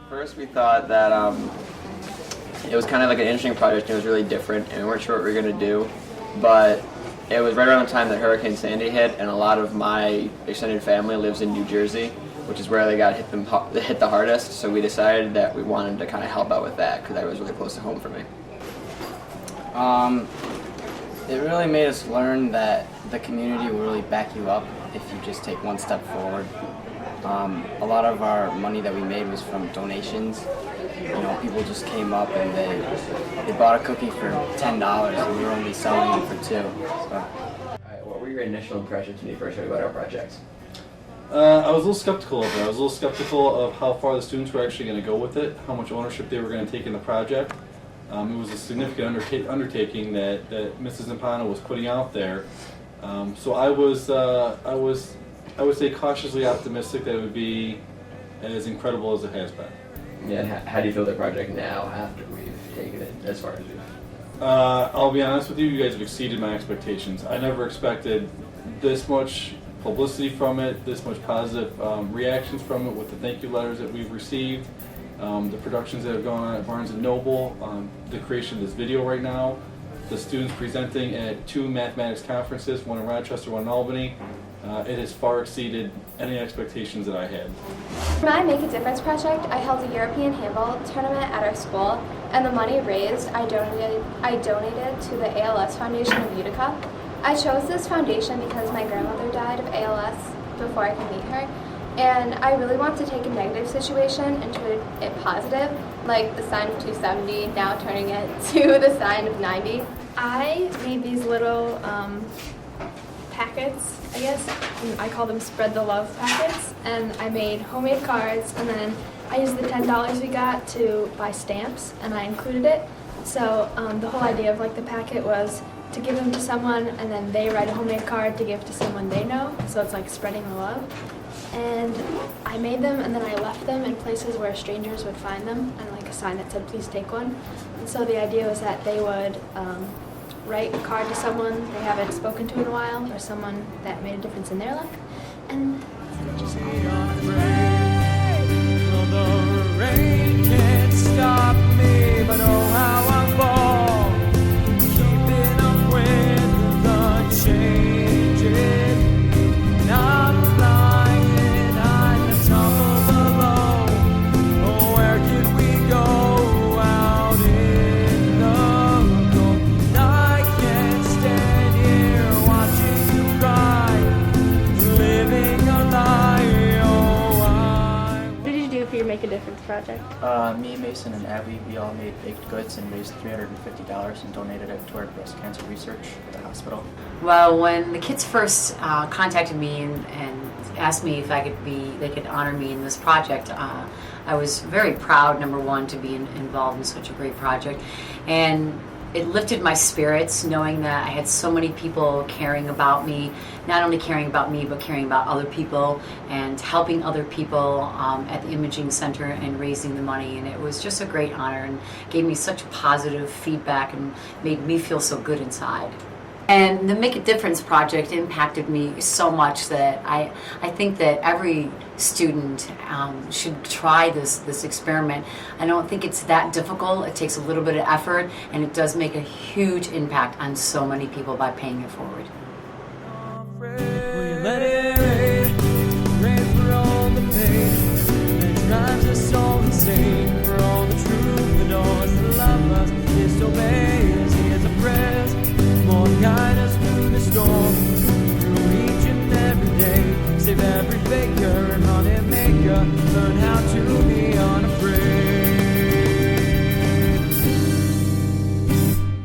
First, we thought that it was kind of like an interesting project. It was really different, and we weren't sure what we were going to do. But it was right around the time that Hurricane Sandy hit, and a lot of my extended family lives in New Jersey, which is where they got hit the hardest. So we decided that we wanted to kind of help out with that because that was really close to home for me. It really made us learn that the community will really back you up if you just take one step forward. A lot of our money that we made was from donations. You know, people just came up and they bought a cookie for $10 and we were only selling them for $2. So. Alright, what were your initial impressions when you first heard about our project? I was a little skeptical of it. I was a little skeptical of how far the students were actually going to go with it, how much ownership they were going to take in the project. It was a significant undertaking that Mrs. Impano was putting out there. So I would say cautiously optimistic that it would be as incredible as it has been. Yeah, and how do you feel the project now after we've taken it as far as we've? I'll be honest with you, you guys have exceeded my expectations. I never expected this much publicity from it, this much positive reactions from it with the thank you letters that we've received, the productions that have gone on at Barnes & Noble, the creation of this video right now, the students presenting at 2 mathematics conferences, one in Rochester, one in Albany. It has far exceeded any expectations that I had. For my Make a Difference project, I held a European handball tournament at our school, and the money raised I donated to the ALS Foundation of Utica. I chose this foundation because my grandmother died of ALS before I could meet her, and I really want to take a negative situation and turn it positive, like the sign of 270, now turning it to the sign of 90. I made these little packets, I guess. I call them spread the love packets, and I made homemade cards, and then I used the $10 we got to buy stamps, and I included it. So the whole idea of like the packet was to give them to someone, and then they write a homemade card to give to someone they know. So it's like spreading the love. And I made them, and then I left them in places where strangers would find them, and like a sign that said please take one. And so the idea was that they would write a card to someone they haven't spoken to in a while, or someone that made a difference in their life, and just the rain can't stop me, but oh how I fall, keeping up with the changes. And I'm flying high on top of the low. Oh, where can we go out in the cold? I can't stand here watching you cry, living a lie. Oh, What did you do for your Make a Difference project? Me, Mason, and Abby, we all made baked goods and raised $350 and donated it to our breast cancer research at the hospital. Well, when the kids first contacted me and asked me if they could honor me in this project, I was very proud, number one, to be involved in such a great project. And it lifted my spirits knowing that I had so many people caring about me, not only caring about me, but caring about other people and helping other people at the imaging center and raising the money. And it was just a great honor and gave me such positive feedback and made me feel so good inside. And the Make a Difference project impacted me so much that I think that every student should try this experiment. I don't think it's that difficult. It takes a little bit of effort, and it does make a huge impact on so many people by paying it forward. will you let it rain for all the pain that drives us all insane, for all the truth that doors that love us disobey us. Here's a prayer, Lord, guide us through the storm, through each and every day. Save every baker and honey maker, learn how to be unafraid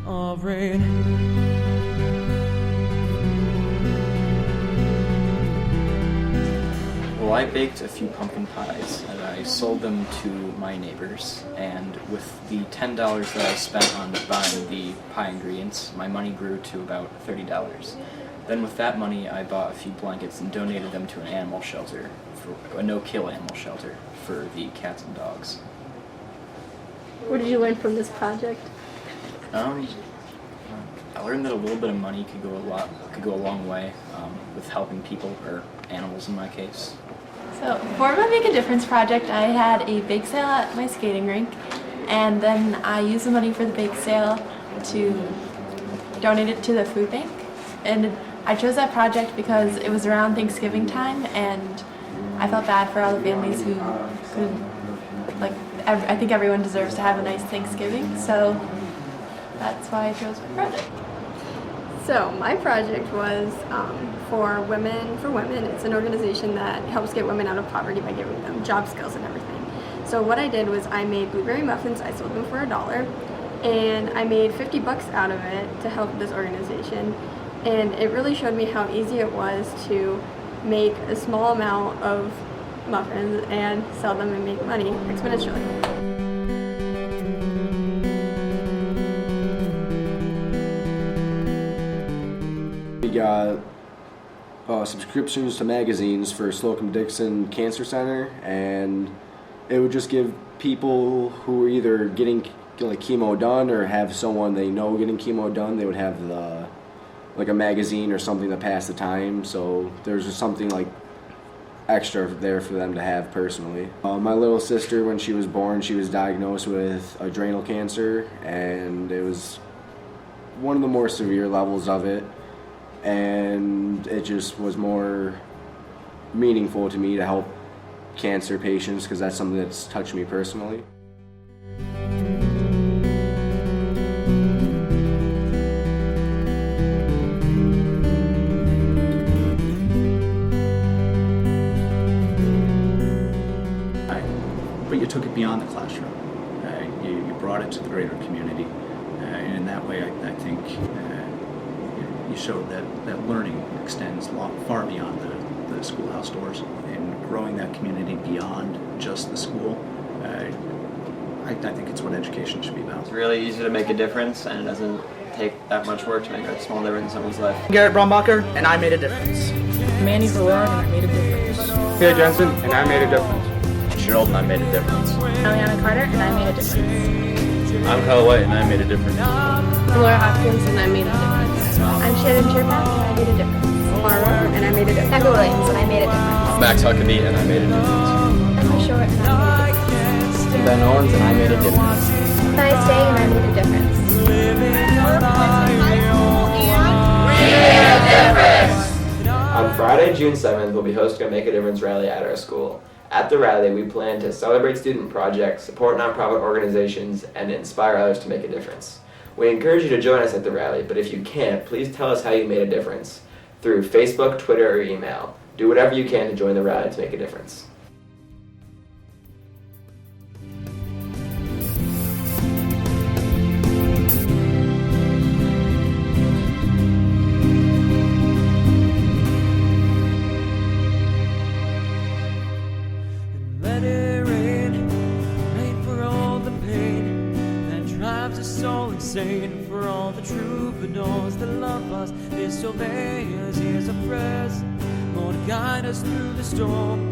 of rain. Well, I baked a few pumpkin pies and I sold them to my neighbors, and with the $10 that I spent on buying the pie ingredients, my money grew to about $30. Then with that money I bought a few blankets and donated them to an animal shelter, for a no-kill animal shelter for the cats and dogs. What did you learn from this project? I learned that a little bit of money could go a long way with helping people, or animals in my case. So for my Make a Difference project, I had a bake sale at my skating rink, and then I used the money for the bake sale to donate it to the food bank. And I chose that project because it was around Thanksgiving time, and I felt bad for all the families who couldn't, like, I think everyone deserves to have a nice Thanksgiving, so that's why I chose my project. So my project was for Women for Women. It's an organization that helps get women out of poverty by giving them job skills and everything. So what I did was I made blueberry muffins. I sold them for $1, and I made $50 out of it to help this organization. And it really showed me how easy it was to make a small amount of muffins and sell them and make money exponentially. We got subscriptions to magazines for Slocum-Dixon Cancer Center, and it would just give people who are either getting like chemo done or have someone they know getting chemo done, they would have like a magazine or something to pass the time. So there's just something like extra there for them to have personally. My little sister, when she was born, she was diagnosed with adrenal cancer, and it was one of the more severe levels of it. And it just was more meaningful to me to help cancer patients because that's something that's touched me personally. But you took it beyond the classroom. You brought it to the greater community. And in that way, I think you showed that learning extends far beyond the schoolhouse doors, and growing that community beyond just the school. I think it's what education should be about. It's really easy to make a difference, and it doesn't take that much work to make a small difference in someone's life. Garrett Brombacher, and I made a difference. Manny Farrar, and I made a difference. Peter Jensen, and I made a difference. Gerald, and I made a difference. Eliana Carter, and I made a difference. I'm Kyle White, and I made a difference. Laura Hopkins, and I made a difference. I'm Shannon Cherpak, and I made a difference. Mara, and I made a difference. Becca Williams, and I made a difference. Max Huckabee, and I made a difference. Emma Short, and I made a difference. Ben Owens, and I made a difference. Nice day, and I made a difference. On Friday, June 7th, we'll be hosting a Make a Difference rally at our school. At the rally, we plan to celebrate student projects, support nonprofit organizations, and inspire others to make a difference. We encourage you to join us at the rally, but if you can't, please tell us how you made a difference through Facebook, Twitter, or email. Do whatever you can to join the rally to make a difference. Let it rain, rain for all the pain that drives us all insane, for all the troubadours that love us, disobey us. Here's a prayers, Lord, guide us through the storm.